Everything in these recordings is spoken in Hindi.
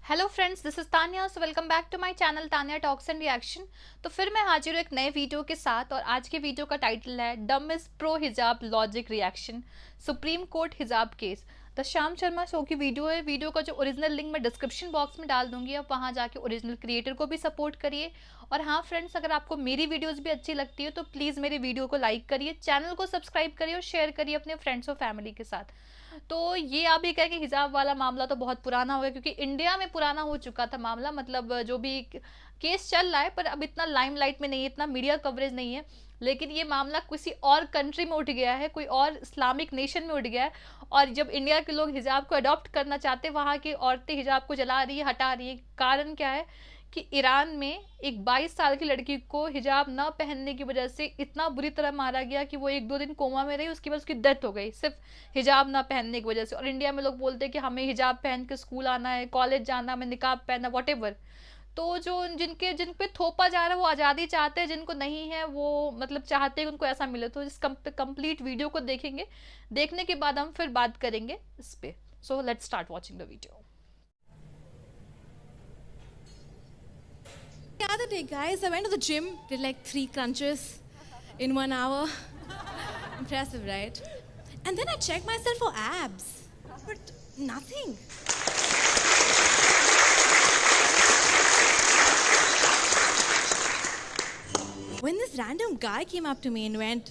Hello friends, this is Tanya. So welcome back to my channel Tanya talks and reaction. तो फिर मैं हाजिर हूँ एक नए वीडियो के साथ और आज के वीडियो का टाइटल है डम इज प्रो हिजाब लॉजिक रिएक्शन सुप्रीम कोर्ट हिजाब case. The Shyam Sharma show की वीडियो है। वीडियो का जो ओरिजिनल लिंक मैं डिस्क्रिप्शन बॉक्स में डाल दूंगी, आप वहाँ जाके ओरिजिनल क्रिएटर को भी सपोर्ट करिए। और हाँ फ्रेंड्स, अगर आपको मेरी वीडियोज़ भी अच्छी लगती है तो प्लीज़ मेरी वीडियो को लाइक करिए, चैनल को सब्सक्राइब करिए और शेयर करिए अपने फ्रेंड्स और फैमिली के साथ। तो ये आप ही कहें कि हिजाब वाला मामला तो बहुत पुराना हो गया, क्योंकि इंडिया में पुराना हो चुका था मामला। मतलब जो भी केस चल रहा है, पर अब इतना लाइमलाइट में नहीं है, इतना मीडिया कवरेज नहीं है। लेकिन ये मामला किसी और कंट्री में उठ गया है, कोई और इस्लामिक नेशन में उठ गया है। और जब इंडिया के लोग हिजाब को अडॉप्ट करना चाहते हैं, वहाँ की औरतें हिजाब को जला रही है, हटा रही है। कारण क्या है कि ईरान में एक 22 साल की लड़की को हिजाब न पहनने की वजह से इतना बुरी तरह मारा गया कि वो 1-2 दिन कोमा में रही, उसके बाद उसकी डेथ हो गई सिर्फ हिजाब ना पहनने की वजह से। और इंडिया में लोग बोलते हैं कि हमें हिजाब पहन के स्कूल आना है, कॉलेज जाना, हमें निकाब पहनना, वॉटेवर। तो जो जिन पे थोपा जा रहा है वो आज़ादी चाहते हैं, जिनको नहीं है वो मतलब चाहते हैं कि उनको ऐसा मिले। तो इस कंप्लीट वीडियो को देखेंगे, देखने के बाद हम फिर बात करेंगे इस पे। So let's start watching the video. The other day, guys, I went to the gym, did like 3 crunches in 1 hour. Impressive, right? And then I checked myself for abs, but nothing. When this random guy came up to me and went,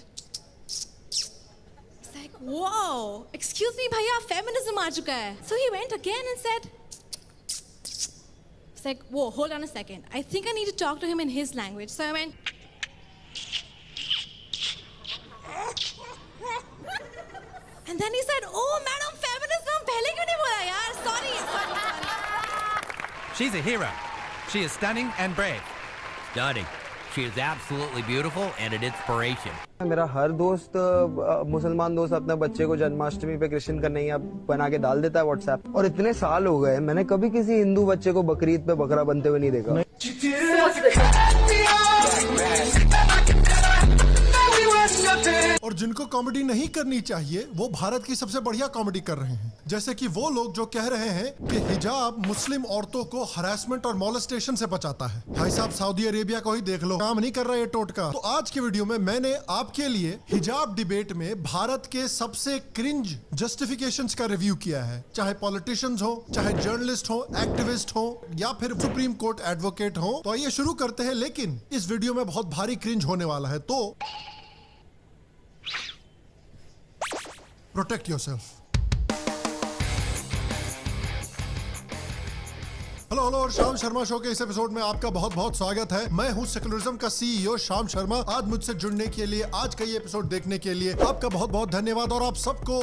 it's like, whoa, excuse me, bhaiya, feminism aa chuka hai. So he went again and said, it's like, whoa, hold on a second. I think I need to talk to him in his language. So I went, and then he said, oh, madam, feminism, pehle kyun nahi bola yaar? Sorry. She's a hero. She is stunning and brave. Stunning. She is absolutely beautiful and an inspiration. मेरा हर दोस्त मुसलमान दोस्त अपने बच्चे को जन्माष्टमी पे कृष्ण कन्हैया बना के डाल देता है व्हाट्सएप। और इतने साल हो गए, मैंने कभी किसी हिंदू बच्चे को बकरीद पे बकरा बनते हुए नहीं देखा। और जिनको कॉमेडी नहीं करनी चाहिए वो भारत की सबसे बढ़िया कॉमेडी कर रहे हैं। जैसे कि वो लोग जो कह रहे हैं कि हिजाब मुस्लिम औरतों को हरासमेंट और मॉलेस्टेशन से बचाता है। भाई साहब, सऊदी अरेबिया को ही देख लो, काम नहीं कर रहा ये टोटका। तो आज के वीडियो में मैंने आपके लिए हिजाब डिबेट में भारत के सबसे क्रिंज जस्टिफिकेशंस का रिव्यू किया है। चाहे पॉलिटिशियंस हो, चाहे जर्नलिस्ट हो, एक्टिविस्ट हो, या फिर सुप्रीम कोर्ट एडवोकेट हो। तो आइए शुरू करते हैं। लेकिन इस वीडियो में बहुत भारी क्रिंज होने वाला है, तो प्रोटेक्ट योरसेल्फ। हेलो और श्याम शर्मा शो के इस एपिसोड में आपका बहुत बहुत स्वागत है। मैं हूं सेकुलरिज्म का सीईओ श्याम शर्मा। आज मुझसे जुड़ने के लिए, आज का ये एपिसोड देखने के लिए आपका बहुत बहुत धन्यवाद और आप सबको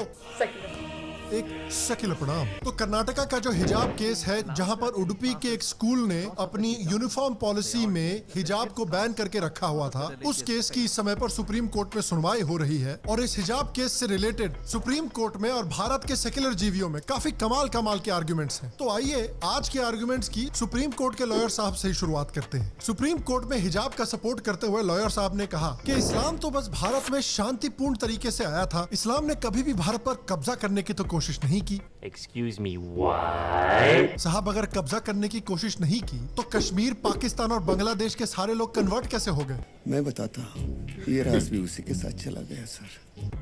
एक सेक्युलर प्रणाम। तो कर्नाटका का जो हिजाब केस है, जहां पर उडुपी के एक स्कूल ने अपनी यूनिफॉर्म पॉलिसी में हिजाब को बैन करके रखा हुआ था, उस केस की इस समय पर सुप्रीम कोर्ट में सुनवाई हो रही है। और इस हिजाब केस से रिलेटेड सुप्रीम कोर्ट में और भारत के सेक्युलर जीवियों में काफी कमाल के आर्गुमेंट्स हैं। तो आइए आज के आर्गुमेंट्स की सुप्रीम कोर्ट के लॉयर साहब से ही शुरुआत करते हैं। सुप्रीम कोर्ट में हिजाब का सपोर्ट करते हुए लॉयर साहब ने कहा कि इस्लाम तो बस भारत में शांतिपूर्ण तरीके से आया था, इस्लाम ने कभी भी भारत पर कब्जा करने की तो कोशिश नहीं की। Excuse me, what? साहब, अगर कब्जा करने की कोशिश नहीं की तो कश्मीर, पाकिस्तान और बांग्लादेश के सारे लोग कन्वर्ट कैसे हो गए? मैं बताता हूँ। ये राज भी उसी के साथ चला गया सर।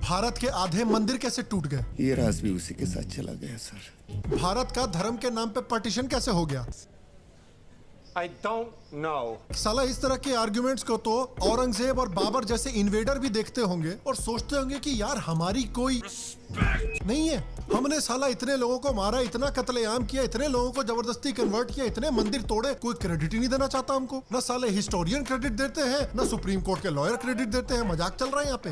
भारत के आधे मंदिर कैसे टूट गए? ये राज भी उसी के साथ चला गया सर। भारत का धर्म के नाम पे पार्टीशन कैसे हो गया? I don't know. साला, इस तरह के आर्गुमेंट्स को तो औरंगजेब और बाबर जैसे इन्वेडर भी देखते होंगे और सोचते होंगे कि यार हमारी कोई नहीं है। हमने साला इतने लोगों को मारा, इतना कत्लेआम किया, इतने लोगों को जबरदस्ती कन्वर्ट किया, इतने मंदिर तोड़े, कोई क्रेडिट ही नहीं देना चाहता हमको। ना साले हिस्टोरियन क्रेडिट देते हैं, ना सुप्रीम कोर्ट के लॉयर क्रेडिट देते हैं। मजाक चल रहा है यहाँ पे।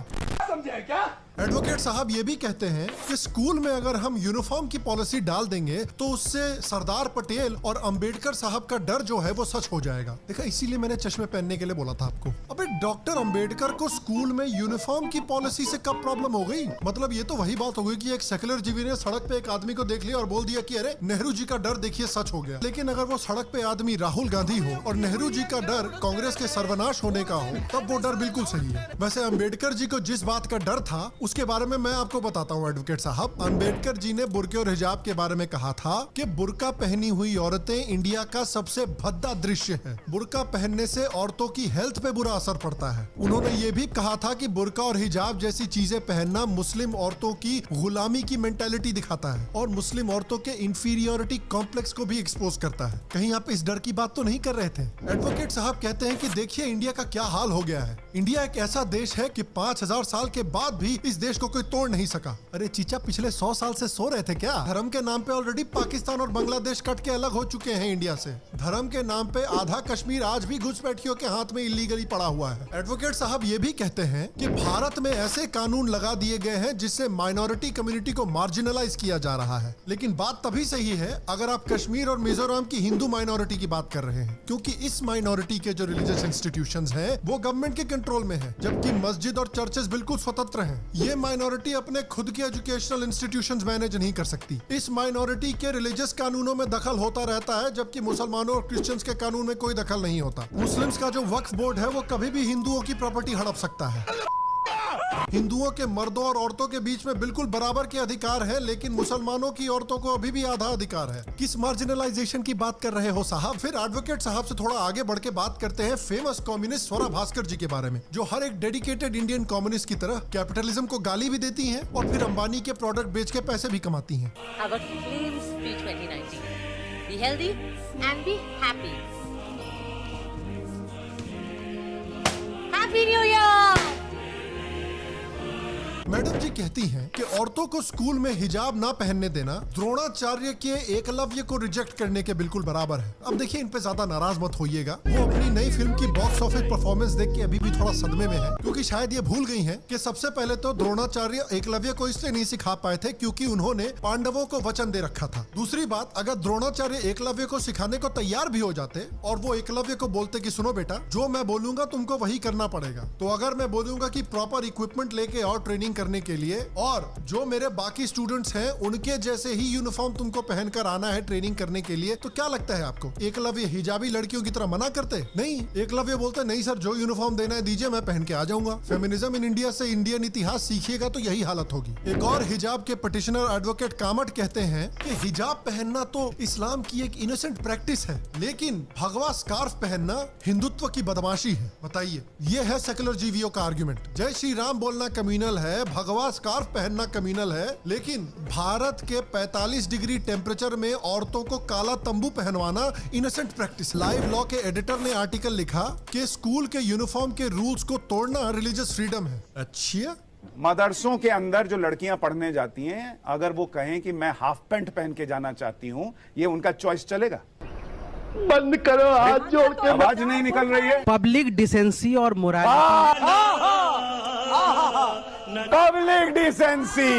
समझे क्या? एडवोकेट साहब ये भी कहते हैं कि स्कूल में अगर हम यूनिफॉर्म की पॉलिसी डाल देंगे तो उससे सरदार पटेल और अंबेडकर साहब का डर जो है वो सच हो जाएगा। देखा, इसीलिए मैंने चश्मे पहनने के लिए बोला था आपको। अबे डॉक्टर अंबेडकर को स्कूल में यूनिफॉर्म की पॉलिसी से कब प्रॉब्लम हो गई? मतलब ये तो वही बात हो गई कि एक सेकुलर जीवी ने सड़क पे एक आदमी को देख लिया और बोल दिया कि अरे नेहरू जी का डर देखिए सच हो गया। लेकिन अगर वो सड़क पे आदमी राहुल गांधी हो और नेहरू जी का डर कांग्रेस के सर्वनाश होने का हो, तब वो डर बिल्कुल सही है। वैसे अंबेडकर जी को जिस बात का डर था उसके बारे में मैं आपको बताता हूँ एडवोकेट साहब। अंबेडकर जी ने बुर्के और हिजाब के बारे में कहा था कि बुर्का पहनी हुई औरतें इंडिया का सबसे भद्दा दृश्य है। बुर्का पहनने से औरतों की हेल्थ पे बुरा असर पड़ता है। उन्होंने ये भी कहा था कि बुर्का और हिजाब जैसी चीजें पहनना मुस्लिम औरतों की गुलामी की मेंटालिटी दिखाता है और मुस्लिम औरतों के इंफीरियोरिटी कॉम्प्लेक्स को भी एक्सपोज करता है। कहीं आप इस डर की बात तो नहीं कर रहे थे? एडवोकेट साहब कहते हैं कि देखिए इंडिया का क्या हाल हो गया है। इंडिया एक ऐसा देश है कि 5000 साल के बाद भी इस देश को कोई तोड़ नहीं सका। अरे चीचा, पिछले 100 साल से सो रहे थे क्या? धर्म के नाम पे ऑलरेडी पाकिस्तान और बांग्लादेश कट के अलग हो चुके हैं इंडिया से। धर्म के नाम पे आधा कश्मीर आज भी घुसपैठियों के हाथ में इलीगली पड़ा हुआ है। एडवोकेट साहब ये भी कहते हैं कि भारत में ऐसे कानून लगा दिए गए हैं जिससे माइनॉरिटी कम्युनिटी को मार्जिनलाइज किया जा रहा है। लेकिन बात तभी सही है अगर आप कश्मीर और मिजोरम की हिंदू माइनॉरिटी की बात कर रहे हैं, क्योंकि इस माइनॉरिटी के जो रिलीजियस इंस्टीट्यूशंस हैं वो गवर्नमेंट के कंट्रोल में है, जबकि मस्जिद और चर्चेस बिल्कुल स्वतंत्र हैं। ये माइनॉरिटी अपने खुद के एजुकेशनल इंस्टीट्यूशंस मैनेज नहीं कर सकती। इस माइनॉरिटी के रिलीजियस कानूनों में दखल होता रहता है, जबकि मुसलमानों और क्रिश्चियंस के कानून में कोई दखल नहीं होता। मुस्लिम्स का जो वक्फ बोर्ड है वो कभी भी हिंदुओं की प्रॉपर्टी हड़प सकता है। हिंदुओं के मर्दों और औरतों के बीच में बिल्कुल बराबर के अधिकार है, लेकिन मुसलमानों की औरतों को अभी भी आधा अधिकार है। किस मार्जिनलाइजेशन की बात कर रहे हो साहब? फिर एडवोकेट साहब से थोड़ा आगे बढ़ के बात करते हैं फेमस कम्युनिस्ट स्वरा भास्कर जी के बारे में, जो हर एक डेडिकेटेड इंडियन कम्युनिस्ट की तरह कैपिटलिज्म को गाली भी देती हैं और फिर अंबानी के प्रोडक्ट बेच के पैसे भी कमाती हैं। Our claims be 2019. Be healthy and be happy. Happy New Year! Madam ji कहती हैं कि औरतों को स्कूल में हिजाब ना पहनने देना द्रोणाचार्य के एकलव्य को रिजेक्ट करने के बिल्कुल बराबर है। अब देखिए, इन पे ज्यादा नाराज मत होइएगा। वो अपनी नई फिल्म की बॉक्स ऑफिस परफॉर्मेंस देख के अभी भी थोड़ा सदमे में है, क्योंकि शायद ये भूल गई हैं कि सबसे पहले तो द्रोणाचार्य एकलव्य को इसलिए नहीं सिखा पाए थे क्योंकि उन्होंने पांडवों को वचन दे रखा था। दूसरी बात, अगर द्रोणाचार्य एकलव्य को सिखाने को तैयार भी हो जाते और वो एकलव्य को बोलते कि सुनो बेटा, जो मैं बोलूंगा तुमको वही करना पड़ेगा, तो अगर मैं बोलूंगा कि प्रॉपर इक्विपमेंट लेके और ट्रेनिंग करने के लिए, और जो मेरे बाकी स्टूडेंट्स हैं उनके जैसे ही यूनिफॉर्म तुमको पहनकर आना है ट्रेनिंग करने के लिए, तो क्या लगता है आपको एकलव्य हिजाबी लड़कियों की तरह मना करते? नहीं, एकलव्य बोलते नहीं सर, जो यूनिफॉर्म देना है दीजिए, मैं पहन के आ जाऊंगा। फेमिनिज्म इन इंडिया से इंडियन इतिहास सीखिएगा तो यही हालत होगी। एक और हिजाब के पिटिशनर एडवोकेट कामट कहते हैं कि हिजाब पहनना तो इस्लाम की एक इनोसेंट प्रैक्टिस है, लेकिन भगवा स्कार्फ पहनना हिंदुत्व की बदमाशी है। बताइए, ये है सेकुलर जीवियों का आर्ग्यूमेंट। जय श्री राम बोलना कम्युनल है, भगवा स्कार्फ पहनना कम्युनल है, लेकिन भारत के 45 डिग्री टेम्परेचर में औरतों को काला तंबू पहनवाना इनोसेंट प्रैक्टिस। लाइव लॉ के एडिटर ने आर्टिकल लिखा कि स्कूल के यूनिफॉर्म के रूल्स को तोड़ना रिलीजियस फ्रीडम है। अच्छा, मदरसों के अंदर जो लड़कियां पढ़ने जाती हैं, अगर वो कहें कि मैं हाफ पैंट पहन के जाना चाहती हूं, ये उनका चॉइस चलेगा? बंद करो, हाथ जोड़ के। आवाज नहीं निकल रही है। पब्लिक डिसेंसी और मोरालिटी। Public decency.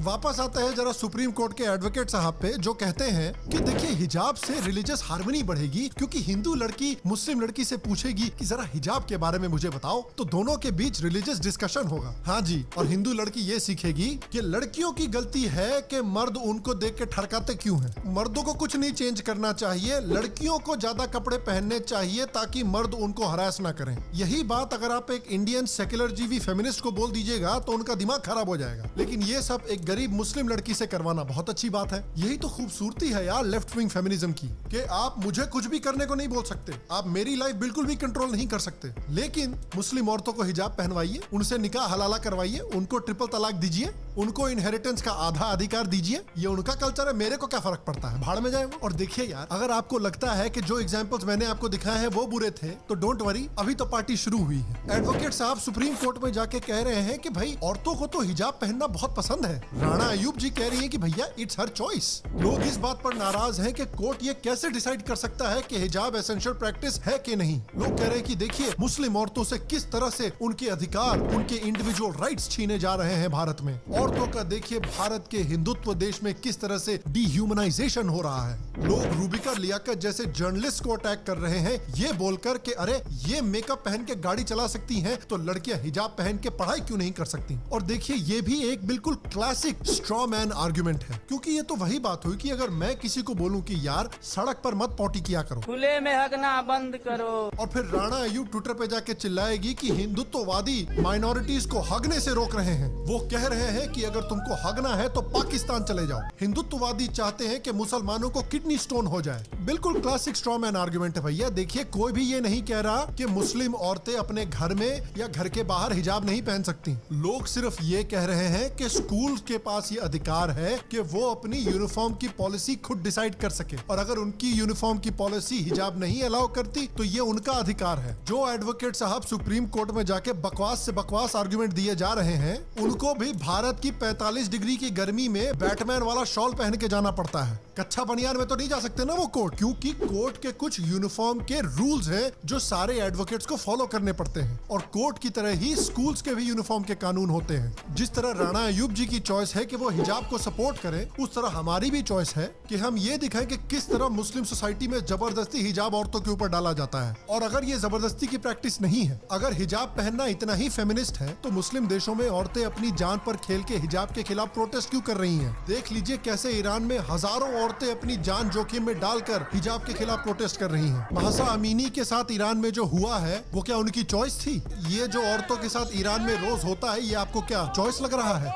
वापस आते हैं जरा सुप्रीम कोर्ट के एडवोकेट साहब पे, जो कहते हैं कि देखिए हिजाब से रिलीजियस हार्मनी बढ़ेगी, क्योंकि हिंदू लड़की मुस्लिम लड़की से पूछेगी कि जरा हिजाब के बारे में मुझे बताओ, तो दोनों के बीच रिलीजियस डिस्कशन होगा। हाँ जी, और हिंदू लड़की ये सीखेगी कि लड़कियों की गलती है कि मर्द उनको देख के ठड़काते क्यों हैं। मर्दों को कुछ नहीं चेंज करना चाहिए, लड़कियों को ज्यादा कपड़े पहनने चाहिए ताकि मर्द उनको हरास ना करें। यही बात अगर आप एक इंडियन सेक्युलर जीवी फेमिनिस्ट को बोल दीजिएगा तो उनका दिमाग खराब हो जाएगा। लेकिन ये सब एक गरीब मुस्लिम लड़की से करवाना बहुत अच्छी बात है। यही तो खूबसूरती है यार लेफ्ट विंग फेमिनिज्म की, कि आप मुझे कुछ भी करने को नहीं बोल सकते, आप मेरी लाइफ बिल्कुल भी कंट्रोल नहीं कर सकते, लेकिन मुस्लिम औरतों को हिजाब पहनवाइए, उनसे निकाह हलाला करवाइए, उनको ट्रिपल तलाक दीजिए, उनको इनहेरिटेंस का आधा अधिकार दीजिए। ये उनका कल्चर है, मेरे को क्या फर्क पड़ता है, भाड़ में जाए वो। और देखिए यार, अगर आपको लगता है कि जो एग्जांपल्स मैंने आपको दिखाए हैं वो बुरे थे, तो डोंट वरी, अभी तो पार्टी शुरू हुई है। एडवोकेट साहब सुप्रीम कोर्ट में जाके कह रहे हैं कि भाई औरतों को तो हिजाब पहनना बहुत पसंद है। राणा अयूब जी कह रही है कि भैया इट्स हर चॉइस। लोग इस बात पर नाराज हैं कि कोर्ट ये कैसे डिसाइड कर सकता है कि हिजाब एसेंशियल प्रैक्टिस है कि नहीं। लोग कह रहे हैं कि देखिए मुस्लिम औरतों से किस तरह से उनके अधिकार, उनके इंडिविजुअल राइट्स छीने जा रहे हैं भारत में, औरतों का देखिए भारत के हिंदुत्व देश में किस तरह से डिह्यूमनाइजेशन हो रहा है। लोग रूबिका लियाकत जैसे जर्नलिस्ट को अटैक कर रहे हैं ये बोलकर कि अरे ये मेकअप पहन के गाड़ी चला सकती हैं तो लड़कियां हिजाब पहन के पढ़ाई क्यों नहीं कर सकती। और देखिए ये भी एक बिल्कुल क्लासिक स्ट्रॉ मैन आर्गुमेंट है, क्योंकि ये तो वही बात हुई कि अगर मैं किसी को बोलूं कि यार सड़क पर मत पॉटी किया करो, खुले में हगना बंद करो, और फिर राणा अयूब ट्विटर पे जाके चिल्लाएगी कि हिंदुत्ववादी माइनॉरिटीज को हगने से रोक रहे हैं। वो कह रहे हैं कि अगर तुमको हगना है तो पाकिस्तान चले जाओ। हिंदुत्ववादी चाहते हैं कि मुसलमानों को किडनी स्टोन हो जाए। बिल्कुल क्लासिक स्ट्रॉ मैन आर्गुमेंट है भैया। देखिए कोई भी ये नहीं कह रहा कि मुस्लिम औरतें अपने घर में या घर के बाहर हिजाब नहीं पहन सकती। लोग सिर्फ ये कह रहे हैं कि स्कूल के पास ये अधिकार है कि वो अपनी यूनिफॉर्म की पॉलिसी खुद डिसाइड कर सके, और अगर उनकी यूनिफॉर्म की पॉलिसी हिजाब नहीं अलाउ करती तो ये उनका अधिकार है। जो एडवोकेट साहब सुप्रीम कोर्ट में जाके बकवास से बकवास आर्गुमेंट दिए जा रहे हैं उनको भी भारत की 45 डिग्री की गर्मी में बैटमैन वाला शॉल पहन के जाना पड़ता है। कच्चा बनियान में तो नहीं जा सकते ना वो कोर्ट, क्योंकि कोर्ट के कुछ यूनिफॉर्म के रूल्स हैं जो सारे एडवोकेट्स को फॉलो करने पड़ते हैं, और कोर्ट की तरह ही स्कूल्स के भी यूनिफॉर्म के कानून होते हैं। जिस तरह राणा अयूब जी की चॉइस है कि वो हिजाब को सपोर्ट करें, उस तरह हमारी भी चॉइस है कि हम ये दिखाएं कि किस तरह मुस्लिम सोसाइटी में जबरदस्ती हिजाब औरतों के ऊपर डाला जाता है। और अगर ये जबरदस्ती की प्रैक्टिस नहीं है, अगर हिजाब पहनना इतना ही फेमिनिस्ट है, तो मुस्लिम देशों में औरतें अपनी जान पर खेल के हिजाब के खिलाफ प्रोटेस्ट क्यों कर रही हैं? देख लीजिए कैसे ईरान में हजारों औरतें अपनी जान जोखिम में डालकर हिजाब के खिलाफ प्रोटेस्ट कर रही हैं। महसा अमीनी के साथ ईरान में जो हुआ है वो क्या उनकी चॉइस थी? ये जो औरतों के साथ ईरान में रोज होता है ये आपको क्या चॉइस लग रहा है?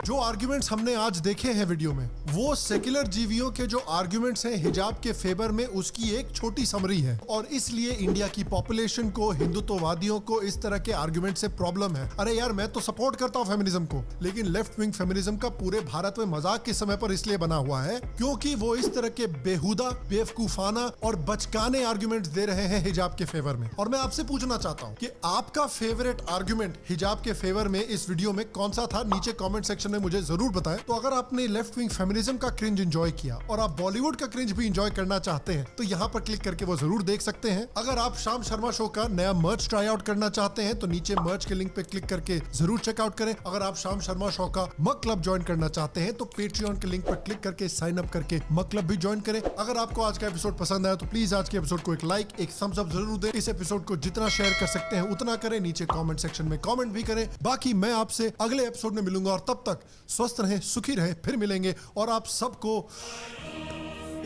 जो आर्ग्यूमेंट्स हमने आज देखे हैं वीडियो में, वो सेक्युलर जीवियों के जो आर्ग्यूमेंट्स हैं हिजाब के फेवर में, उसकी एक छोटी समरी है। और इसलिए इंडिया की पॉपुलेशन को, हिंदुत्ववादियों को इस तरह के आर्ग्यूमेंट से प्रॉब्लम है। अरे यार मैं तो सपोर्ट करता हूँ फेमिनिज्म को, लेकिन लेफ्ट विंग फेमिनिज्म का पूरे भारत में मजाक के समय पर इसलिए बना हुआ है क्योंकि वो इस तरह के बेहुदा, बेवकूफाना और बचकाने आर्ग्यूमेंट्स दे रहे हैं हिजाब के फेवर में। और मैं आपसे पूछना चाहता हूँ कि आपका फेवरेट आर्ग्यूमेंट हिजाब के फेवर में इस वीडियो में कौन सा था? नीचे कमेंट सेक्शन में मुझे जरूर बताएं। तो अगर आपने लेफ्ट विंग फेमिनिज्म का क्रिंज एंजॉय किया और आप बॉलीवुड का क्रिंज भी एंजॉय करना चाहते हैं तो यहाँ पर क्लिक करके वो जरूर देख सकते हैं। अगर आप शाम शर्मा शो का नया मर्च ट्राई आउट करना चाहते हैं तो नीचे मर्च के लिंक पे क्लिक करके जरूर चेकआउट करें। अगर आप शाम शर्मा शो का मक क्लब ज्वाइन करना चाहते हैं तो पेट्रियन के लिंक पर क्लिक करके साइन अप करके मक क्लब भी ज्वाइन करें। अगर आपको आज का एपिसोड पसंद आया तो प्लीज आज के एपिसोड को एक लाइक, एक थम्स अप जरूर दें। इस एपिसोड को जितना शेयर कर सकते हैं उतना करें। नीचे कमेंट सेक्शन में कमेंट भी करें। बाकी मैं आपसे अगले एपिसोड में मिलूंगा, और तब तक स्वस्थ रहें, सुखी रहें। फिर मिलेंगे और आप सबको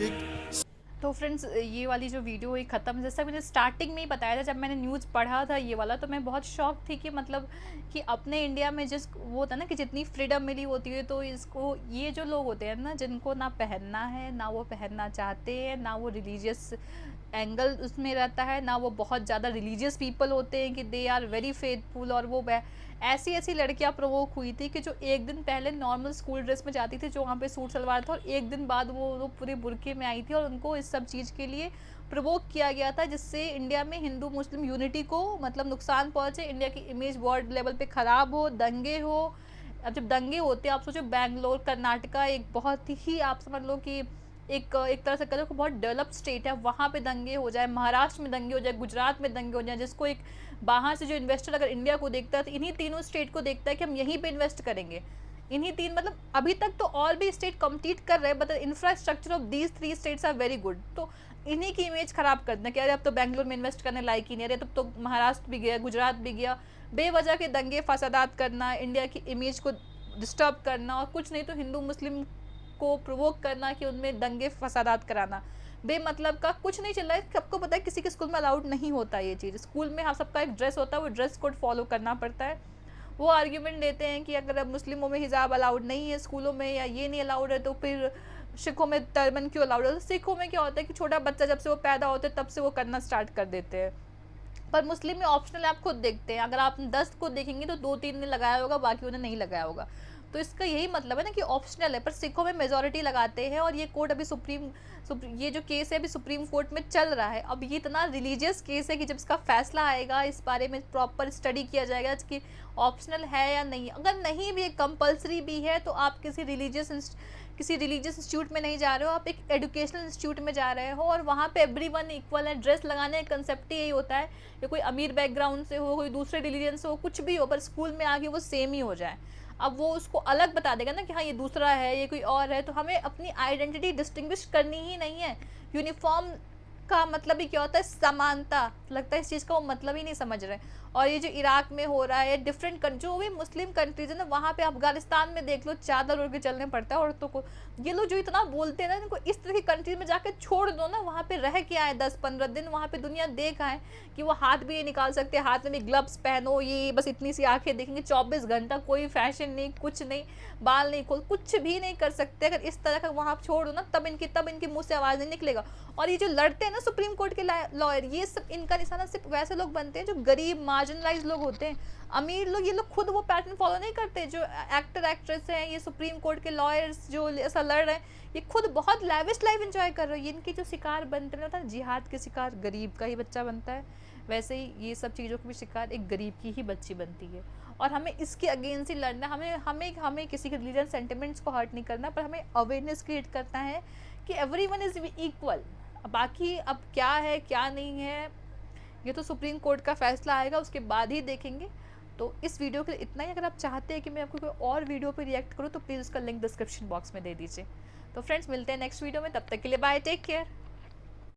एक तो फ्रेंड्स ये वाली जो वीडियो हुई ख़त्म, जैसा मैंने स्टार्टिंग में ही बताया था, जब मैंने न्यूज़ पढ़ा था ये वाला, तो मैं बहुत शॉक थी कि मतलब कि अपने इंडिया में जिस वो होता है ना कि जितनी फ्रीडम मिली होती है, तो इसको ये जो लोग होते हैं ना जिनको ना पहनना है, ना वो पहनना चाहते हैं, ना वो रिलीजियस एंगल उसमें रहता है, ना वो बहुत ज़्यादा रिलीजियस पीपल होते हैं कि दे आर वेरी फेथफुल, और वो ऐसी ऐसी लड़कियां प्रोवोक हुई थी कि जो एक दिन पहले नॉर्मल स्कूल ड्रेस में जाती थी, जो वहाँ पे सूट सलवार था, और एक दिन बाद वो पूरे बुरके में आई थी, और उनको इस सब चीज़ के लिए प्रोवोक किया गया था, जिससे इंडिया में हिंदू मुस्लिम यूनिटी को मतलब नुकसान पहुँचे, इंडिया की इमेज वर्ल्ड लेवल पे ख़राब हो, दंगे हो। अब जब दंगे होते हैं, आप सोचो बेंगलोर, कर्नाटका एक बहुत ही आप समझ लो कि एक तरह से कहो बहुत डेवलप्ड स्टेट है, वहाँ पे दंगे हो जाए, महाराष्ट्र में दंगे हो जाए, गुजरात में दंगे हो जाए, जिसको एक बाहर से जो इन्वेस्टर अगर इंडिया को देखता है तो इन्हीं तीनों स्टेट को देखता है कि हम यहीं पे इन्वेस्ट करेंगे। इन्हीं तीन मतलब अभी तक तो और भी स्टेट कम्पीट कर रहे हैं, but infrastructure of these 3 states are very good. तो इन्हीं की इमेज ख़राब कर दें कि अरे अब तो बेंगलोर में इन्वेस्ट करने लायक ही नहीं, अरे तब तो महाराष्ट्र भी गया, गुजरात भी गया। बेवजह के दंगे फसादात करना, इंडिया की इमेज को डिस्टर्ब करना, और कुछ नहीं तो हिंदू मुस्लिम को प्रोवोक करना कि उनमें दंगे फसादात कराना, बेमतलब का कुछ नहीं चल रहा है। सबको पता है किसी के स्कूल में अलाउड नहीं होता ये चीज़। स्कूल में हम सबका एक ड्रेस होता है, वो ड्रेस कोड फॉलो करना पड़ता है। वो आर्ग्यूमेंट देते हैं कि अगर अब मुस्लिमों में हिजाब अलाउड नहीं है स्कूलों में, या ये नहीं अलाउड है, तो फिर सिखों में टर्बन क्यों अलाउड है? तो सिखों में क्या होता है कि छोटा बच्चा जब से वो पैदा होते हैं तब से वो करना स्टार्ट कर देते हैं, पर मुस्लिम में ऑप्शनल आप खुद देखते हैं। अगर आप 10 को देखेंगे तो 2-3 ने लगाया होगा, बाकी उन्हें नहीं लगाया होगा। तो इसका यही मतलब है ना कि ऑप्शनल है, पर सिखों में मेजॉरिटी लगाते हैं। और ये कोर्ट अभी ये जो केस है अभी सुप्रीम कोर्ट में चल रहा है। अब ये इतना रिलीजियस केस है कि जब इसका फैसला आएगा इस बारे में प्रॉपर स्टडी किया जाएगा कि ऑप्शनल है या नहीं। अगर नहीं भी, कंपल्सरी भी है, तो आप किसी रिलीजियस किसी रिलीजियस इंस्टीट्यूट में नहीं जा रहे हो, आप एक एजुकेशनल इंस्टीट्यूट में जा रहे हो और वहाँ पे एवरीवन इक्वल है। ड्रेस लगाने का कंसेप्ट ही यही होता है कि कोई अमीर बैकग्राउंड से हो, कोई दूसरे रिलीजन से हो, कुछ भी हो, पर स्कूल में आके वो सेम ही हो जाए। अब वो उसको अलग बता देगा ना कि हाँ ये दूसरा है, ये कोई और है, तो हमें अपनी आइडेंटिटी डिस्टिंग्विश करनी ही नहीं है। यूनिफॉर्म का मतलब ही क्या होता है? समानता। लगता है इस चीज़ का वो मतलब ही नहीं समझ रहे। और ये जो इराक में हो रहा है, डिफरेंट जो भी मुस्लिम कंट्रीज है ना, वहाँ पे अफगानिस्तान में देख लो चादर ओढ़ के चलने पड़ता है औरतों को। ये लोग जो इतना बोलते हैं ना, इनको इस तरह की कंट्रीज में जाके छोड़ दो ना, वहाँ पे रह के आए 10-15 दिन, वहाँ पे दुनिया देख आए कि वो हाथ भी नहीं निकाल सकते, हाथ में भी ग्लव्स पहनो, ये बस इतनी सी आंखें देखेंगे 24 घंटा, कोई फैशन नहीं, कुछ नहीं, बाल नहीं खोल, कुछ भी नहीं कर सकते। अगर इस तरह का वहाँ छोड़ दो ना, तब इनके मुँह से आवाज़ नहीं निकलेगा। और ये जो लड़ते हैं ना सुप्रीम कोर्ट के लॉयर, ये सब इनका निशाना सिर्फ वैसे लोग बनते हैं जो गरीब मार्जिनलाइज लोग होते हैं। अमीर लोग, ये लोग खुद वो पैटर्न फॉलो नहीं करते। जो एक्टर एक्ट्रेस हैं, ये सुप्रीम कोर्ट के लॉयर्स जो ऐसा लड़ रहे हैं, ये खुद बहुत लैविश लाइफ एंजॉय कर रहे हैं। इनके जो शिकार बनते हैं ना, जिहाद के शिकार गरीब का ही बच्चा बनता है, वैसे ही ये सब चीज़ों के भी शिकार एक गरीब की ही बच्ची बनती है। और हमें इसके अगेंस्ट ही लड़ना, हमें किसी के रिलीजन सेंटिमेंट्स को हर्ट नहीं करना, पर हमें अवेयरनेस क्रिएट करना है कि एवरीवन इज इक्वल। बाकी अब क्या है क्या नहीं है, ये तो सुप्रीम कोर्ट का फैसला आएगा, उसके बाद ही देखेंगे। तो इस वीडियो के लिए इतना ही। अगर आप चाहते हैं कि मैं आपको कोई और वीडियो पे रिएक्ट करूँ तो प्लीज़ उसका लिंक डिस्क्रिप्शन बॉक्स में दे दीजिए। तो फ्रेंड्स, मिलते हैं नेक्स्ट वीडियो में, तब तक के लिए बाय, टेक केयर।